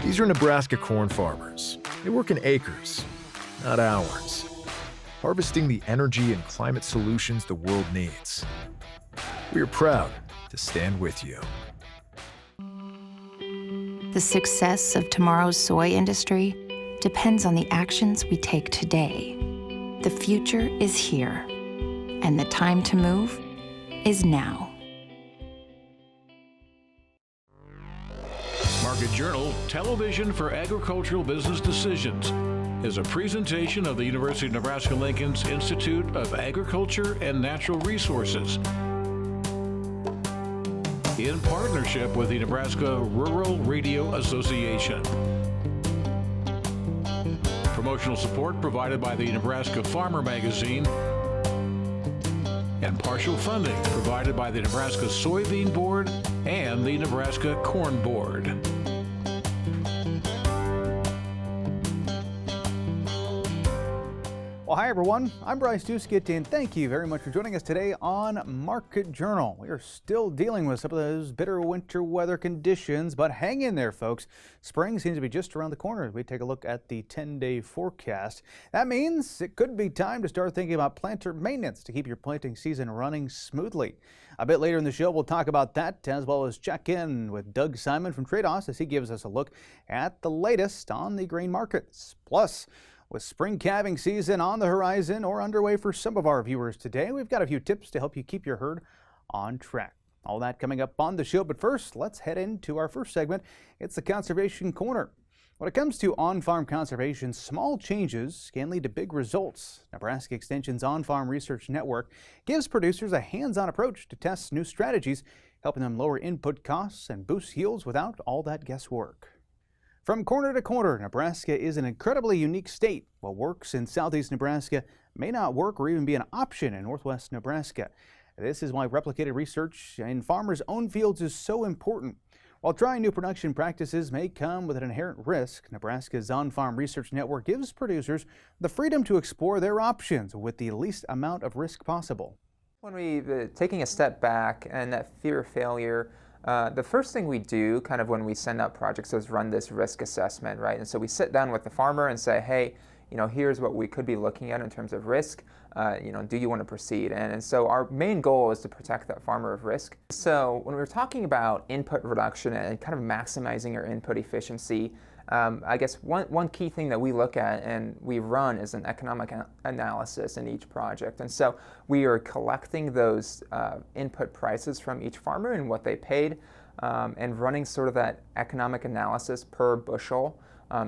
These are Nebraska corn farmers. They work in acres, not hours, harvesting the energy and climate solutions the world needs. We are proud to stand with you. The success of tomorrow's soy industry depends on the actions we take today. The future is here, and the time to move is now. Market Journal Television for Agricultural Business Decisions is a presentation of the University of Nebraska-Lincoln's Institute of Agriculture and Natural Resources in partnership with the Nebraska Rural Radio Association. Promotional support provided by the Nebraska Farmer Magazine and partial funding provided by the Nebraska Soybean Board and the Nebraska Corn Board. Well, hi everyone, I'm Bryce Duskett, and thank you very much for joining us today on Market Journal. We are still dealing with some of those bitter winter weather conditions, but hang in there, folks. Spring seems to be just around the corner as we take a look at the 10-day forecast. That means it could be time to start thinking about planter maintenance to keep your planting season running smoothly. A bit later in the show, we'll talk about that, as well as check in with Doug Simon from Tredas as he gives us a look at the latest on the grain markets. Plus, with spring calving season on the horizon or underway for some of our viewers today, we've got a few tips to help you keep your herd on track. All that coming up on the show, but first, let's head into our first segment. It's the Conservation Corner. When it comes to on-farm conservation, small changes can lead to big results. Nebraska Extension's On-Farm Research Network gives producers a hands-on approach to test new strategies, helping them lower input costs and boost yields without all that guesswork. From corner to corner, Nebraska is an incredibly unique state. What works in southeast Nebraska may not work or even be an option in northwest Nebraska. This is why replicated research in farmers' own fields is so important. While trying new production practices may come with an inherent risk, Nebraska's On-Farm Research Network gives producers the freedom to explore their options with the least amount of risk possible. When taking a step back and that fear of failure, the first thing we do kind of when we send out projects is run this risk assessment, right? And so we sit down with the farmer and say, hey, here's what we could be looking at in terms of risk. Do you want to proceed? And so our main goal is to protect that farmer of risk. So when we're talking about input reduction and kind of maximizing our input efficiency, I guess one key thing that we look at and we run is an economic analysis in each project. And so we are collecting those input prices from each farmer and what they paid and running sort of that economic analysis per bushel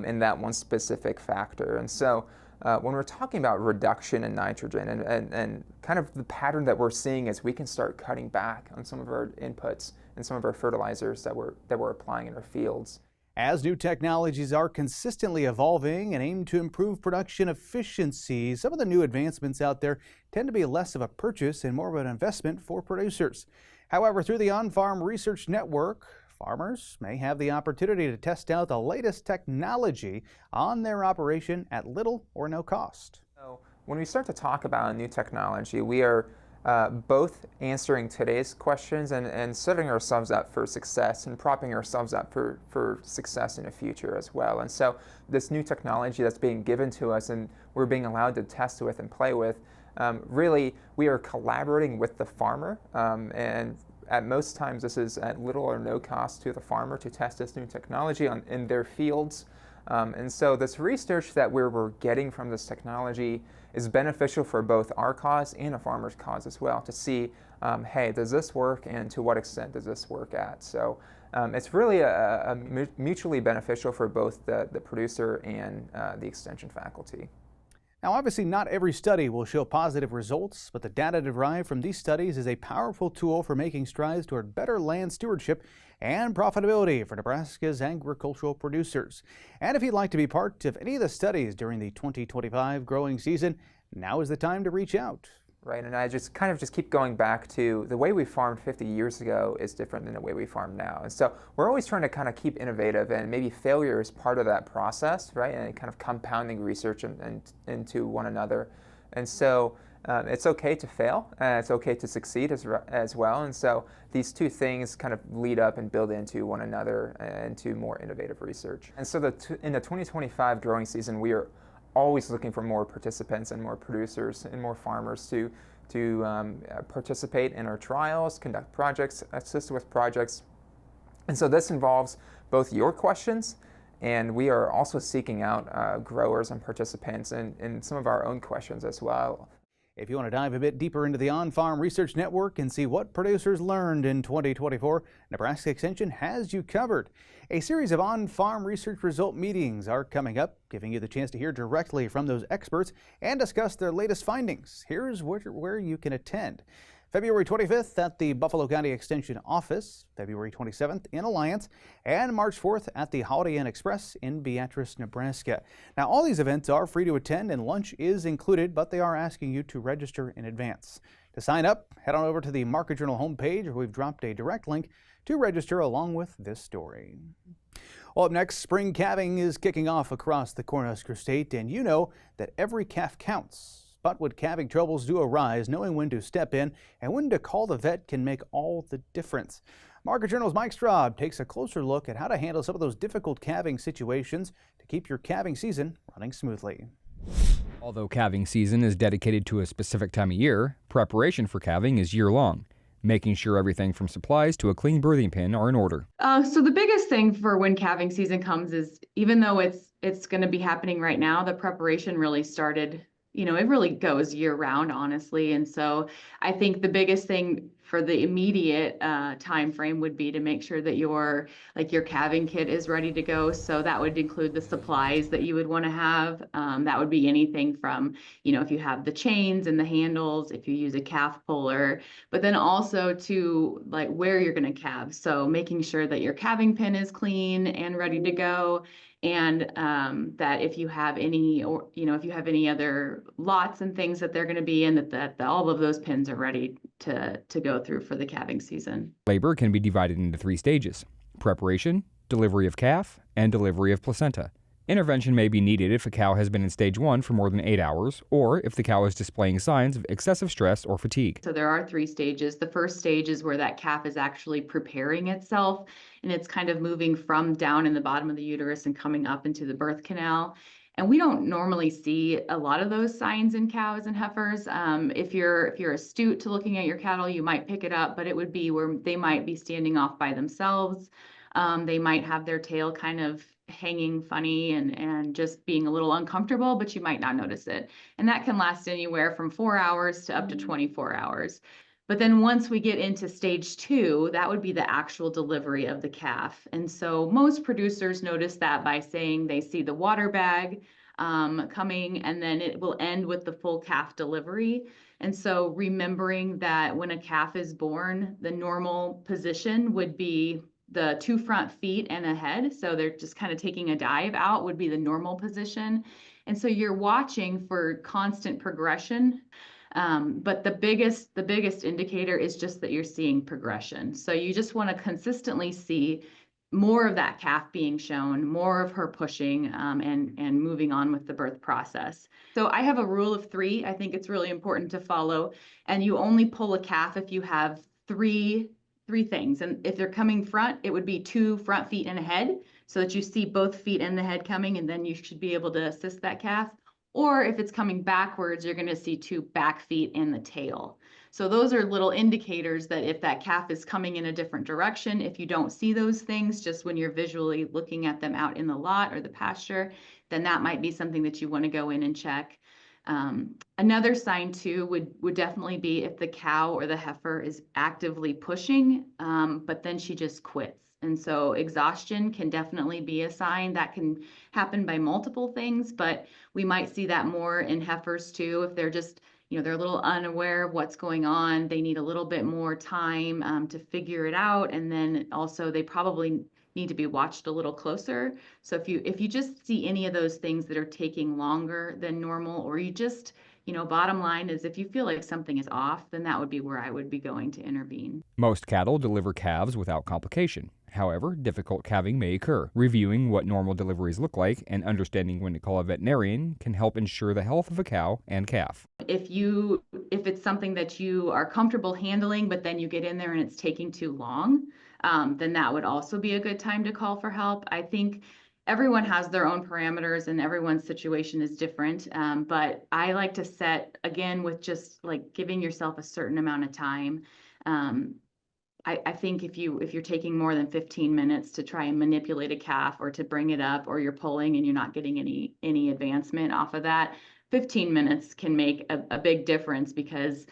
in that one specific factor. And so when we're talking about reduction in nitrogen and kind of the pattern that we're seeing is we can start cutting back on some of our inputs and some of our fertilizers that we're applying in our fields. As new technologies are consistently evolving and aim to improve production efficiency, some of the new advancements out there tend to be less of a purchase and more of an investment for producers. However, through the On-Farm Research Network, farmers may have the opportunity to test out the latest technology on their operation at little or no cost. So when we start to talk about new technology, we are both answering today's questions and setting ourselves up for success and propping ourselves up for success in the future as well. And so this new technology that's being given to us and we're being allowed to test with and play with, really we are collaborating with the farmer, and at most times this is at little or no cost to the farmer to test this new technology in their fields. And so this research that we're getting from this technology is beneficial for both our cause and a farmer's cause as well to see, hey, does this work and to what extent does this work at? So it's really a mutually beneficial for both the producer and the extension faculty. Now, obviously, not every study will show positive results, but the data derived from these studies is a powerful tool for making strides toward better land stewardship and profitability for Nebraska's agricultural producers. And if you'd like to be part of any of the studies during the 2025 growing season, now is the time to reach out. Right, and I just keep going back to the way we farmed 50 years ago is different than the way we farm now. And so we're always trying to kind of keep innovative, and maybe failure is part of that process, right? And kind of compounding research into one another. And so It's okay to fail, it's okay to succeed as well, and so these two things kind of lead up and build into one another into more innovative research. And so in the 2025 growing season, we are always looking for more participants and more producers and more farmers to participate in our trials, conduct projects, assist with projects. And so this involves both your questions, and we are also seeking out growers and participants in some of our own questions as well. If you want to dive a bit deeper into the On-Farm Research Network and see what producers learned in 2024, Nebraska Extension has you covered. A series of on-farm research result meetings are coming up, giving you the chance to hear directly from those experts and discuss their latest findings. Here's where you can attend. February 25th at the Buffalo County Extension office, February 27th in Alliance, and March 4th at the Holiday Inn Express in Beatrice, Nebraska. Now, all these events are free to attend and lunch is included, but they are asking you to register in advance. To sign up, head on over to the Market Journal homepage, where we've dropped a direct link to register along with this story. Well, up next, spring calving is kicking off across the Cornhusker State, and you know that every calf counts. But when calving troubles do arise, knowing when to step in and when to call the vet can make all the difference. Market Journal's Mike Straub takes a closer look at how to handle some of those difficult calving situations to keep your calving season running smoothly. Although calving season is dedicated to a specific time of year, preparation for calving is year-long, making sure everything from supplies to a clean birthing pen are in order. So the biggest thing for when calving season comes is, even though it's going to be happening right now, the preparation really started. It really goes year round, honestly. And so I think the biggest thing for the immediate time frame would be to make sure that your calving kit is ready to go. So that would include the supplies that you would want to have. That would be anything from, if you have the chains and the handles, if you use a calf puller, but then also to where you're going to calve. So making sure that your calving pen is clean and ready to go. And that if you have any, if you have any other lots and things that they're going to be in, that all of those pins are ready to go through for the calving season. Labor can be divided into 3 stages: preparation, delivery of calf, and delivery of placenta. Intervention may be needed if a cow has been in stage 1 for more than 8 hours, or if the cow is displaying signs of excessive stress or fatigue. So there are 3 stages. The first stage is where that calf is actually preparing itself, and it's kind of moving from down in the bottom of the uterus and coming up into the birth canal. And we don't normally see a lot of those signs in cows and heifers. If you're astute to looking at your cattle, you might pick it up, but it would be where they might be standing off by themselves. They might have their tail kind of hanging funny and just being a little uncomfortable, but you might not notice it. And that can last anywhere from 4 hours to up to 24 hours. But then once we get into stage 2, that would be the actual delivery of the calf. And so most producers notice that by saying they see the water bag coming, and then it will end with the full calf delivery. And so remembering that when a calf is born, the normal position would be the 2 front feet and a head. So they're just kind of taking a dive out would be the normal position. And so you're watching for constant progression. But the biggest indicator is just that you're seeing progression. So you just want to consistently see more of that calf being shown, more of her pushing and moving on with the birth process. So I have a rule of 3. I think it's really important to follow. And you only pull a calf if you have three things. And if they're coming front, it would be 2 front feet and a head, so that you see both feet and the head coming, and then you should be able to assist that calf. Or if it's coming backwards, you're going to see 2 back feet and the tail. So those are little indicators that if that calf is coming in a different direction, if you don't see those things just when you're visually looking at them out in the lot or the pasture, then that might be something that you want to go in and check. Another sign too would definitely be if the cow or the heifer is actively pushing, but then she just quits. And so exhaustion can definitely be a sign. That can happen by multiple things, but we might see that more in heifers too. If they're just, they're a little unaware of what's going on, they need a little bit more time to figure it out. And then also they probably need to be watched a little closer. So if you just see any of those things that are taking longer than normal, or you just, bottom line is if you feel like something is off, then that would be where I would be going to intervene. Most cattle deliver calves without complication. However, difficult calving may occur. Reviewing what normal deliveries look like and understanding when to call a veterinarian can help ensure the health of a cow and calf. If it's something that you are comfortable handling, but then you get in there and it's taking too long, then that would also be a good time to call for help. I think everyone has their own parameters and everyone's situation is different. But I like to set, again, with just like giving yourself a certain amount of time. I think if you're taking more than 15 minutes to try and manipulate a calf or to bring it up, or you're pulling and you're not getting any advancement off of that, 15 minutes can make a big difference, because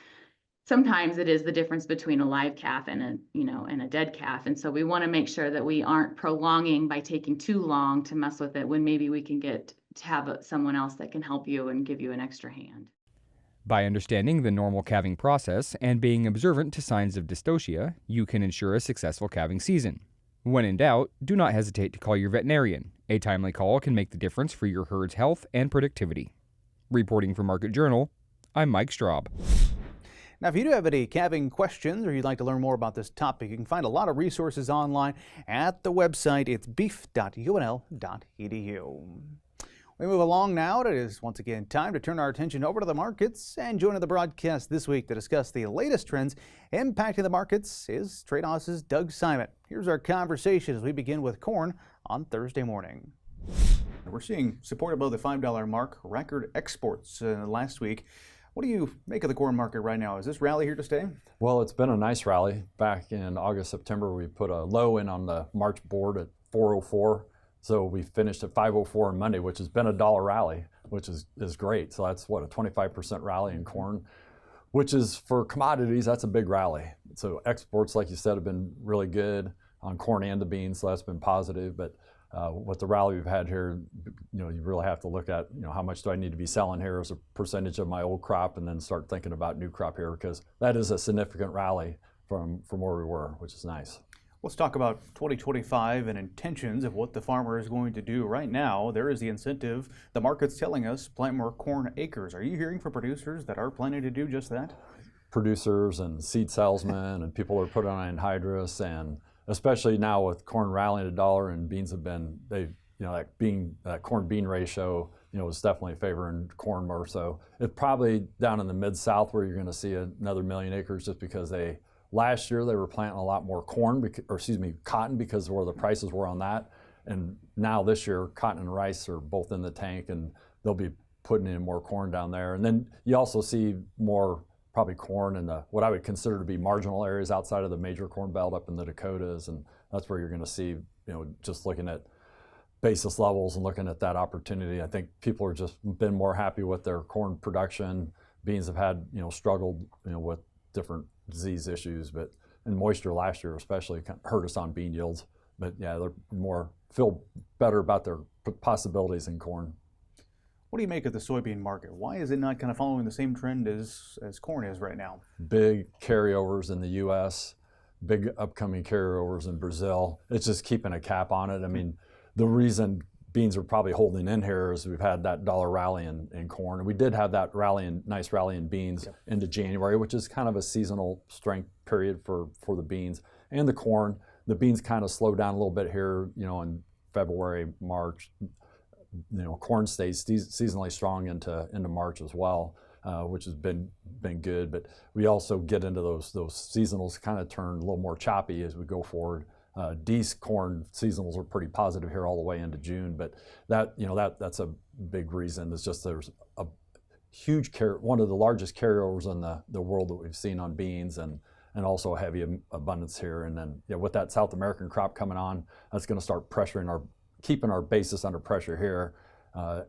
sometimes it is the difference between a live calf and a dead calf. And so we want to make sure that we aren't prolonging by taking too long to mess with it, when maybe we can get to have someone else that can help you and give you an extra hand. By understanding the normal calving process and being observant to signs of dystocia, you can ensure a successful calving season. When in doubt, do not hesitate to call your veterinarian. A timely call can make the difference for your herd's health and productivity. Reporting for Market Journal, I'm Mike Straub. Now, if you do have any calving questions or you'd like to learn more about this topic, you can find a lot of resources online at the website. It's beef.unl.edu. We move along now. It is once again time to turn our attention over to the markets, and joining the broadcast this week to discuss the latest trends impacting the markets is Tredas' Doug Simon. Here's our conversation as we begin with corn on Thursday morning. We're seeing support above the $5 mark, record exports last week. What do you make of the corn market right now? Is this rally here to stay? Well, it's been a nice rally. Back in August, September, we put a low in on the March board at 404. So we finished at 504 on Monday, which has been a dollar rally, which is great. So that's what, a 25% rally in corn, which is, for commodities, that's a big rally. So exports, like you said, have been really good on corn and the beans, so that's been positive. But with the rally we've had here, you really have to look at, how much do I need to be selling here as a percentage of my old crop, and then start thinking about new crop here, because that is a significant rally from where we were, which is nice. Let's talk about 2025 and intentions of what the farmer is going to do. Right now, there is the incentive. The market's telling us plant more corn acres. Are you hearing from producers that are planning to do just that? Producers and seed salesmen and people are putting on anhydrous, and especially now with corn rallying $1 and beans have been, that corn bean ratio, is definitely favoring corn more. So it's probably down in the mid-south where you're going to see another 1 million acres, just because last year they were planting a lot more cotton, because of where the prices were on that. And now this year, cotton and rice are both in the tank, and they'll be putting in more corn down there. And then you also see more probably corn in what I would consider to be marginal areas outside of the major corn belt up in the Dakotas. And that's where you're going to see, just looking at basis levels and looking at that opportunity. I think people are just been more happy with their corn production. Beans have had, struggled, with different disease issues, and moisture last year especially hurt us on bean yields. But yeah, they're feel better about their possibilities in corn. What do you make of the soybean market? Why is it not kind of following the same trend as corn is right now? Big carryovers in the U.S., big upcoming carryovers in Brazil. It's just keeping a cap on it. I mean, the reason beans are probably holding in here is we've had that dollar rally in corn. And we did have that nice rally in beans into January, which is kind of a seasonal strength period for the beans. And the corn, the beans kind of slowed down a little bit here, in February, March. Corn stays seasonally strong into March as well, which has been good. But we also get into those seasonals kind of turn a little more choppy as we go forward. Corn seasonals are pretty positive here all the way into June, but that's a big reason. It's just there's a huge one of the largest carryovers in the world that we've seen on beans, and also a heavy abundance here. And then with that South American crop coming on, that's going to start keeping our basis under pressure here.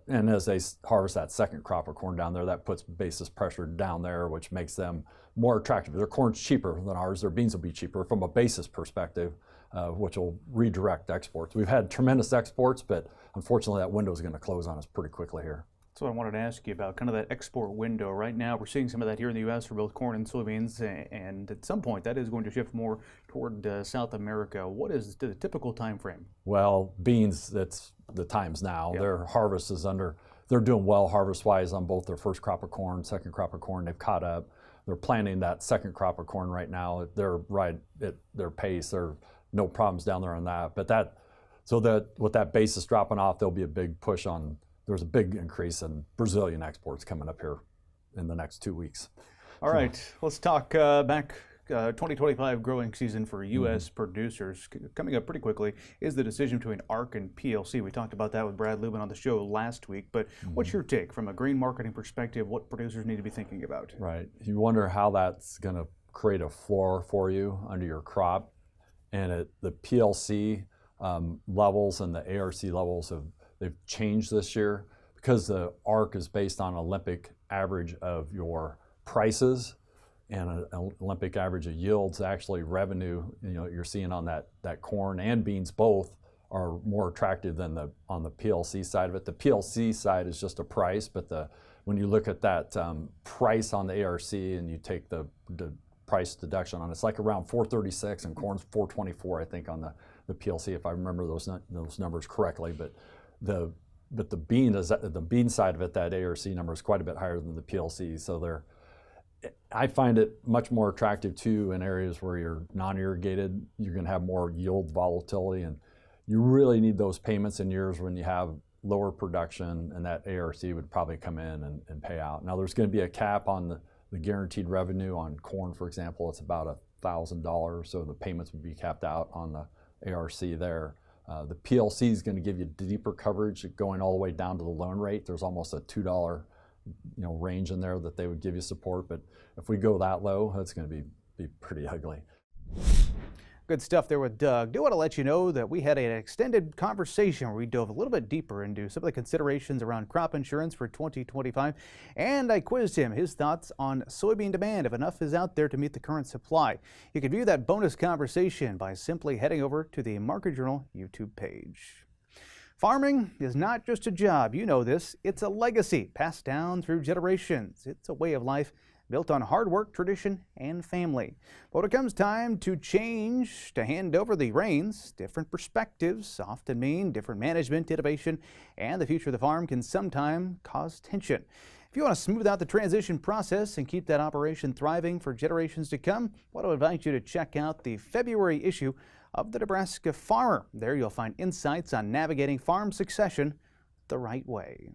And as they harvest that second crop of corn down there, that puts basis pressure down there, which makes them more attractive. Their corn's cheaper than ours. Their beans will be cheaper from a basis perspective, which will redirect exports. We've had tremendous exports, but unfortunately that window is going to close on us pretty quickly here. That's what I wanted to ask you about, kind of that export window. Right now, we're seeing some of that here in the U.S. for both corn and soybeans, and at some point, that is going to shift more toward South America. What is the typical time frame? Well, beans, that's the times now. Yep. Their harvest is they're doing well harvest-wise on both their first crop of corn, second crop of corn. They've caught up. They're planting that second crop of corn right now. They're right at their pace. There are no problems down there on that. But with that basis dropping off, there'll be a big push on. There's a big increase in Brazilian exports coming up here in the next 2 weeks. All right, let's talk back 2025 growing season for U.S. producers. Coming up pretty quickly is the decision between ARC and PLC. We talked about that with Brad Lubin on the show last week, but what's your take from a grain marketing perspective, what producers need to be thinking about? Right. You wonder how that's going to create a floor for you under your crop. And the PLC levels and the ARC levels they've changed this year because the ARC is based on Olympic average of your prices and an Olympic average of yields. Actually, revenue you're seeing on that corn and beans both are more attractive than on the PLC side of it. The PLC side is just a price, but when you look at that price on the ARC and you take the price deduction on it, it's like around 436 and corn's 424, I think, on the PLC, if I remember those numbers correctly. But the bean side of it, that ARC number is quite a bit higher than the PLC. So I find it much more attractive too in areas where you're non-irrigated. You're going to have more yield volatility, and you really need those payments in years when you have lower production, and that ARC would probably come in and pay out. Now there's going to be a cap on the guaranteed revenue on corn, for example. It's about $1,000, so the payments would be capped out on the ARC there. The PLC is going to give you deeper coverage going all the way down to the loan rate. There's almost a $2 range in there that they would give you support, but if we go that low, that's going to be pretty ugly. Good stuff there with Doug. Do want to let you know that we had an extended conversation where we dove a little bit deeper into some of the considerations around crop insurance for 2025, and I quizzed him his thoughts on soybean demand, if enough is out there to meet the current supply. You can view that bonus conversation by simply heading over to the Market Journal YouTube page. Farming is not just a job, you know this. It's a legacy passed down through generations. It's a way of life built on hard work, tradition, and family. But when it comes time to change, to hand over the reins, different perspectives often mean different management, innovation, and the future of the farm can sometimes cause tension. If you want to smooth out the transition process and keep that operation thriving for generations to come, I want to invite you to check out the February issue of the Nebraska Farmer. There you'll find insights on navigating farm succession the right way.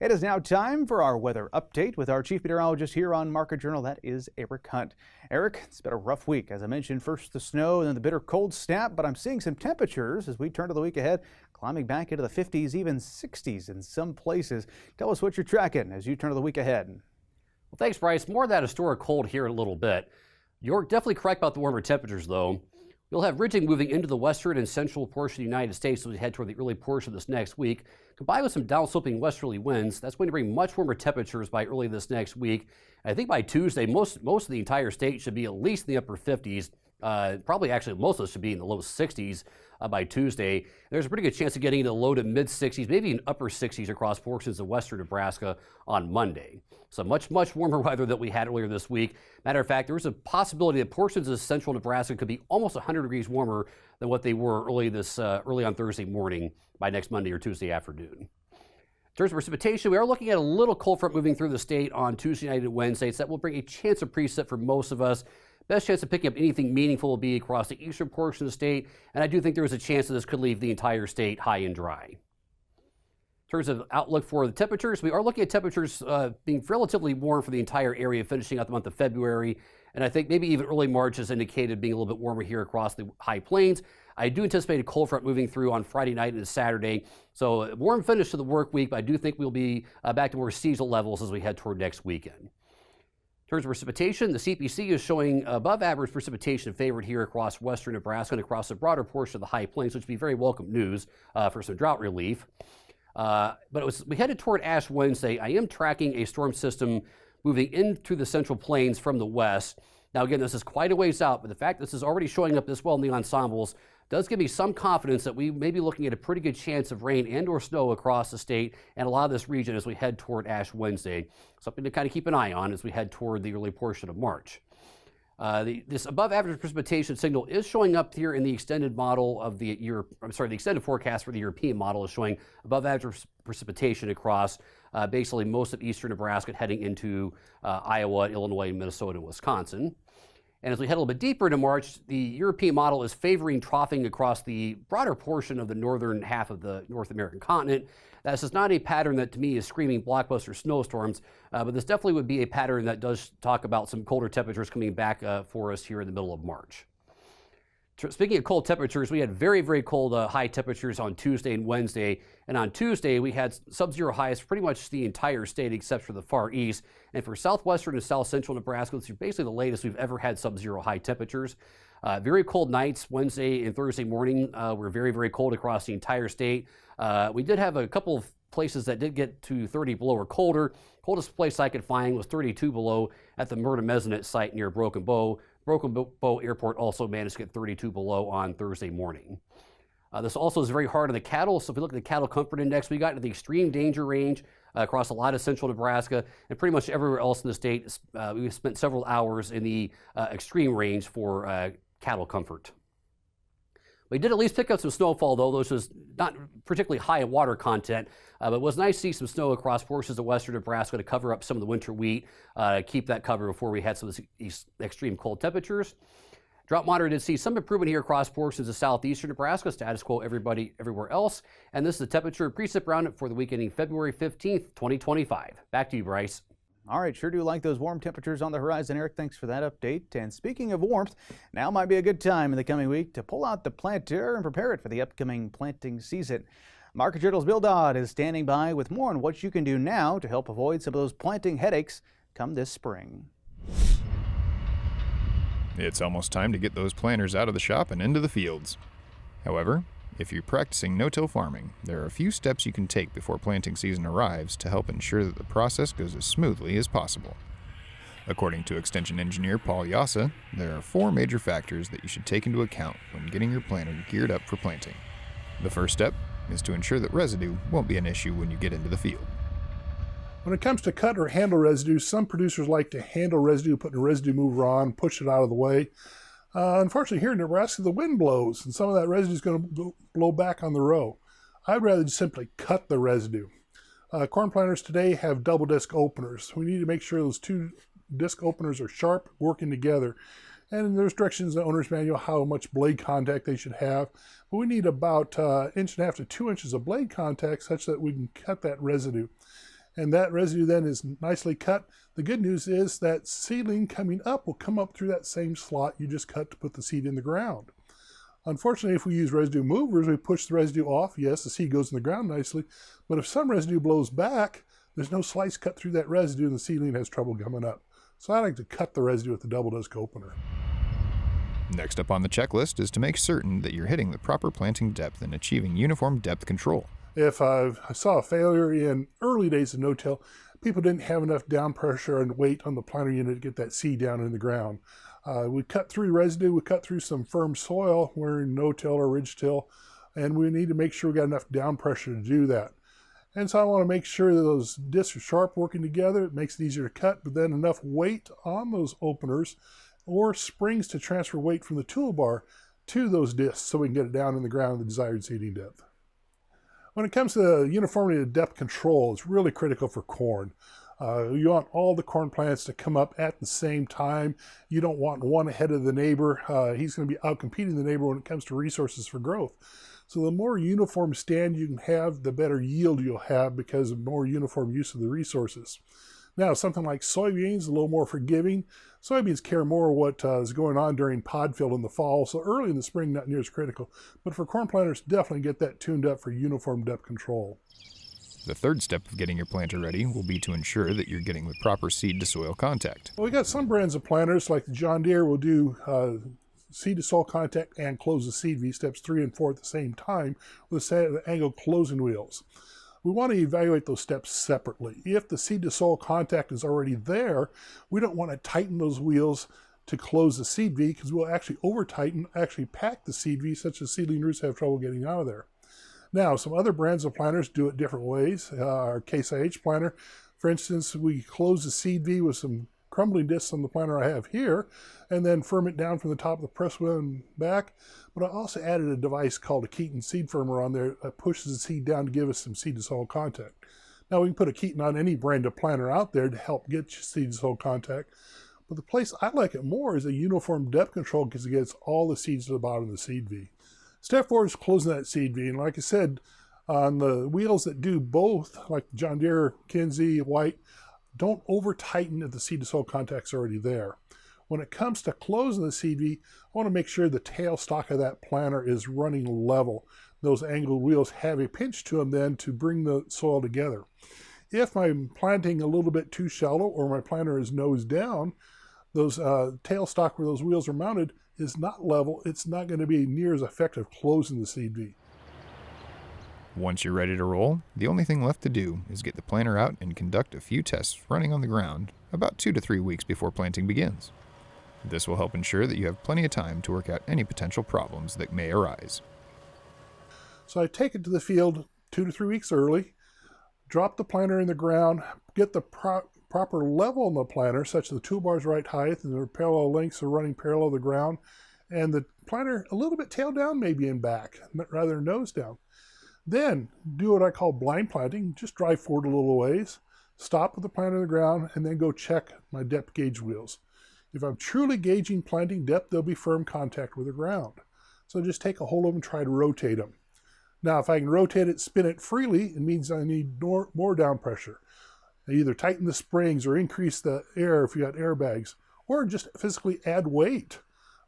It is now time for our weather update with our chief meteorologist here on Market Journal. That is Eric Hunt. Eric, it's been a rough week. As I mentioned, first the snow and then the bitter cold snap, but I'm seeing some temperatures as we turn to the week ahead, climbing back into the 50s, even 60s in some places. Tell us what you're tracking as you turn to the week ahead. Well, thanks, Bryce. More of that historic cold here in a little bit. You're definitely correct about the warmer temperatures, though. You'll have ridging moving into the western and central portion of the United States as we head toward the early portion of this next week. Combined with some downsloping westerly winds, that's going to bring much warmer temperatures by early this next week. I think by Tuesday, most of the entire state should be at least in the upper 50s. Probably actually most of us should be in the low 60s by Tuesday. There's a pretty good chance of getting into the low to mid 60s, maybe even upper 60s across portions of western Nebraska on Monday. So much warmer weather than we had earlier this week. Matter of fact, there was a possibility that portions of central Nebraska could be almost 100 degrees warmer than what they were early on Thursday morning by next Monday or Tuesday afternoon. In terms of precipitation, we are looking at a little cold front moving through the state on Tuesday night and Wednesday, so that will bring a chance of precip for most of us. Best chance of picking up anything meaningful will be across the eastern portion of the state, and I do think there is a chance that this could leave the entire state high and dry. In terms of outlook for the temperatures, we are looking at temperatures being relatively warm for the entire area, finishing out the month of February, and I think maybe even early March is indicated being a little bit warmer here across the high plains. I do anticipate a cold front moving through on Friday night into Saturday, so a warm finish to the work week, but I do think we'll be back to more seasonal levels as we head toward next weekend. In terms of precipitation, the CPC is showing above average precipitation favored here across western Nebraska and across a broader portion of the high plains, which would be very welcome news for some drought relief. But we headed toward Ash Wednesday. I am tracking a storm system moving into the central plains from the west. Now again, this is quite a ways out, but the fact this is already showing up this well in the ensembles does give me some confidence that we may be looking at a pretty good chance of rain and or snow across the state and a lot of this region as we head toward Ash Wednesday. Something to kind of keep an eye on as we head toward the early portion of March. This above average precipitation signal is showing up here in the extended model of the extended forecast for the European model is showing above average precipitation across basically most of eastern Nebraska heading into Iowa, Illinois, Minnesota, and Wisconsin. And as we head a little bit deeper into March, the European model is favoring troughing across the broader portion of the northern half of the North American continent. This is not a pattern that to me is screaming blockbuster snowstorms, but this definitely would be a pattern that does talk about some colder temperatures coming back for us here in the middle of March. Speaking of cold temperatures, we had very, very cold high temperatures on Tuesday and Wednesday. And on Tuesday, we had sub-zero highs for pretty much the entire state except for the far east. And for southwestern and south central Nebraska, this is basically the latest we've ever had sub-zero high temperatures. Very cold nights, Wednesday and Thursday morning were very, very cold across the entire state. We did have a couple of places that did get to 30 below or colder. Coldest place I could find was 32 below at the Murta-Mesonet site near Broken Bow. Broken Bow Airport also managed to get 32 below on Thursday morning. This also is very hard on the cattle. So if we look at the cattle comfort index, we got into the extreme danger range across a lot of central Nebraska and pretty much everywhere else in the state. We spent several hours in the extreme range for cattle comfort. We did at least pick up some snowfall, though, which was not particularly high in water content, but it was nice to see some snow across portions of western Nebraska to cover up some of the winter wheat, keep that covered before we had some of these extreme cold temperatures. Drought monitor did see some improvement here across portions of southeastern Nebraska, status quo everywhere else. And this is the temperature and precip roundup for the week ending February 15th, 2025. Back to you, Bryce. All right, sure do like those warm temperatures on the horizon, Eric. Thanks for that update. And speaking of warmth, now might be a good time in the coming week to pull out the planter and prepare it for the upcoming planting season. Market Journal's Bill Dodd is standing by with more on what you can do now to help avoid some of those planting headaches come this spring. It's almost time to get those planters out of the shop and into the fields. However, if you're practicing no-till farming, there are a few steps you can take before planting season arrives to help ensure that the process goes as smoothly as possible. According to Extension engineer Paul Yassa, there are 4 major factors that you should take into account when getting your planter geared up for planting. The first step is to ensure that residue won't be an issue when you get into the field. When it comes to cut or handle residue, some producers like to handle residue, putting a residue mover on, push it out of the way. Unfortunately, here in Nebraska, the wind blows, and some of that residue is going to blow back on the row. I'd rather just simply cut the residue. Corn planters today have double disc openers. We need to make sure those 2 disc openers are sharp, working together. And there's directions in the owner's manual how much blade contact they should have. But we need about 1.5 inches to 2 inches of blade contact such that we can cut that residue. And that residue then is nicely cut. The good news is that seedling coming up will come up through that same slot you just cut to put the seed in the ground. Unfortunately, if we use residue movers, we push the residue off. Yes, the seed goes in the ground nicely, but if some residue blows back, there's no slice cut through that residue and the seedling has trouble coming up. So I like to cut the residue with the double disc opener. Next up on the checklist is to make certain that you're hitting the proper planting depth and achieving uniform depth control. If I saw a failure in early days of no-till, people didn't have enough down pressure and weight on the planter unit to get that seed down in the ground. We cut through residue, we cut through some firm soil, we're in no-till or ridge-till, and we need to make sure we got enough down pressure to do that. And so I want to make sure that those discs are sharp working together. It makes it easier to cut, but then enough weight on those openers or springs to transfer weight from the toolbar to those discs so we can get it down in the ground at the desired seeding depth. When it comes to uniformity of depth control, it's really critical for corn. You want all the corn plants to come up at the same time. You don't want one ahead of the neighbor. He's going to be outcompeting the neighbor when it comes to resources for growth. So the more uniform stand you can have, the better yield you'll have because of more uniform use of the resources. Now, something like soybeans, a little more forgiving. Soybeans care more what is going on during pod fill in the fall, so early in the spring, not near as critical. But for corn planters, definitely get that tuned up for uniform depth control. The third step of getting your planter ready will be to ensure that you're getting the proper seed to soil contact. Well, we got some brands of planters, like the John Deere, will do seed to soil contact and close the seed V steps 3 and 4 at the same time with the angled closing wheels. We want to evaluate those steps separately. If the seed to soil contact is already there, we don't want to tighten those wheels to close the seed V because we'll actually over tighten, actually pack the seed V such that seedling roots have trouble getting out of there. Now, some other brands of planters do it different ways. Our Case IH planter, for instance, we close the seed V with some crumbling discs on the planter I have here, and then firm it down from the top of the press wheel and back. But I also added a device called a Keaton seed firmer on there that pushes the seed down to give us some seed to soil contact. Now we can put a Keaton on any brand of planter out there to help get seed to soil contact, But the place I like it more is a uniform depth control because it gets all the seeds to the bottom of the seed V. Step 4 is closing that seed V. And like I said, on the wheels that do both, like John Deere, Kinsey, White, don't over tighten if the seed to soil contact's already there. When it comes to closing the seed V, I want to make sure the tailstock of that planter is running level. Those angled wheels have a pinch to them then to bring the soil together. If I'm planting a little bit too shallow or my planter is nose down, those tailstock where those wheels are mounted is not level. It's not going to be near as effective closing the seed V. Once you're ready to roll, the only thing left to do is get the planter out and conduct a few tests running on the ground about 2 to 3 weeks before planting begins. This will help ensure that you have plenty of time to work out any potential problems that may arise. So I take it to the field 2 to 3 weeks early, drop the planter in the ground, get the proper level on the planter such that the toolbar's right height and the parallel lengths are running parallel to the ground, and the planter a little bit tail down maybe in back, rather than nose down. Then do what I call blind planting, just drive forward a little ways, stop with the planter in the ground, and then go check my depth gauge wheels. If I'm truly gauging planting depth, they'll be firm contact with the ground. So just take a hold of them and try to rotate them. Now, if I can rotate it, spin it freely, it means I need more down pressure. I either tighten the springs or increase the air if you got airbags, or just physically add weight.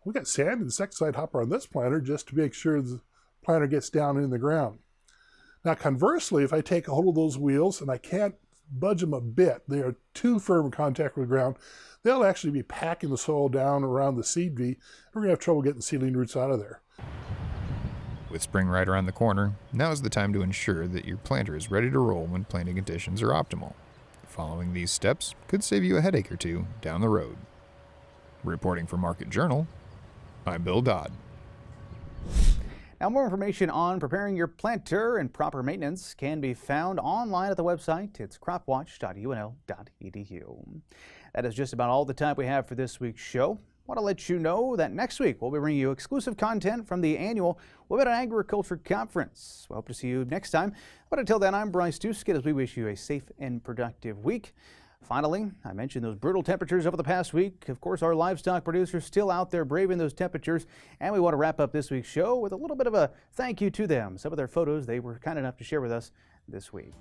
We got sand and insecticide hopper on this planter just to make sure the planter gets down in the ground. Now, conversely, if I take a hold of those wheels and I can't budge them a bit, they are too firm in contact with the ground, they'll actually be packing the soil down around the seed V. We're going to have trouble getting seedling roots out of there. With spring right around the corner, now is the time to ensure that your planter is ready to roll when planting conditions are optimal. Following these steps could save you a headache or two down the road. Reporting for Market Journal, I'm Bill Dodd. Now, more information on preparing your planter and proper maintenance can be found online at the website. It's cropwatch.unl.edu. That is just about all the time we have for this week's show. I want to let you know that next week we'll be bringing you exclusive content from the annual Women in Agriculture Conference. We hope to see you next time. But until then, I'm Bryce Duskett as we wish you a safe and productive week. Finally, I mentioned those brutal temperatures over the past week. Of course, our livestock producers still out there braving those temperatures, and we want to wrap up this week's show with a little bit of a thank you to them. Some of their photos they were kind enough to share with us this week.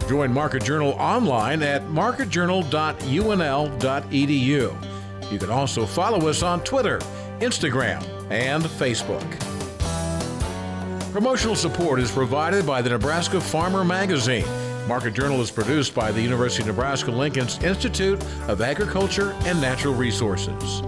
Join Market Journal online at marketjournal.unl.edu. You can also follow us on Twitter, Instagram, and Facebook. Promotional support is provided by the Nebraska Farmer Magazine. Market Journal is produced by the University of Nebraska-Lincoln's Institute of Agriculture and Natural Resources.